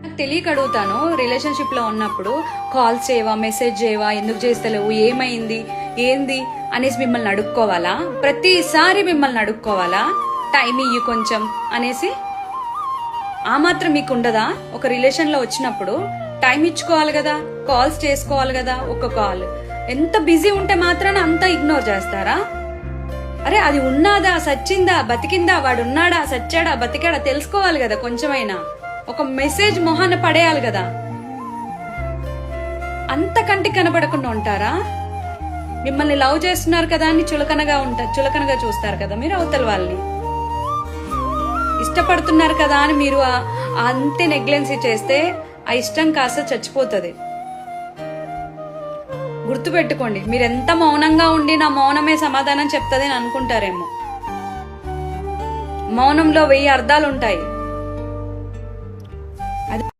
నాకు తెలియక అడుగుతాను, రిలేషన్షిప్ లో ఉన్నప్పుడు కాల్స్ చేయవా, మెసేజ్ చేయవా, ఎందుకు చేస్తలేవు, ఏమైంది, ఏంది అనేసి మిమ్మల్ని అడుక్కోవాలా? ప్రతిసారి మిమ్మల్ని అడుక్కోవాలా? టైం ఇయ్యి కొంచెం అనేసి ఆ మాత్రం మీకు ఉండదా? ఒక రిలేషన్ లో వచ్చినప్పుడు టైం ఇచ్చుకోవాలి కదా, కాల్స్ చేసుకోవాలి కదా. ఒక కాల్ ఎంత బిజీ ఉంటే మాత్రాన అంతా ఇగ్నోర్ చేస్తారా? అరే అది ఉన్నాదా, సచ్చిందా, బతికిందా, వాడు ఉన్నాడా, సచ్చాడా, బతికాడా తెలుసుకోవాలి కదా. కొంచెమైనా ఒక మెసేజ్ మొహాన పడేయాలి కదా. అంత కంటికి కనబడకుండా ఉంటారా? మిమ్మల్ని లవ్ చేస్తున్నారు కదా అని చులకనగా చూస్తారు కదా మీరు అవతల వాళ్ళని. ఇష్టపడుతున్నారు కదా అని మీరు అంతే నెగ్లెన్సీ చేస్తే ఆ ఇష్టం కాస్త చచ్చిపోతుంది. గుర్తుపెట్టుకోండి, మీరెంత మౌనంగా ఉండి నా మౌనమే సమాధానం చెప్తుంది అని అనుకుంటారేమో. మౌనంలో 1000 అర్థాలు ఉంటాయి.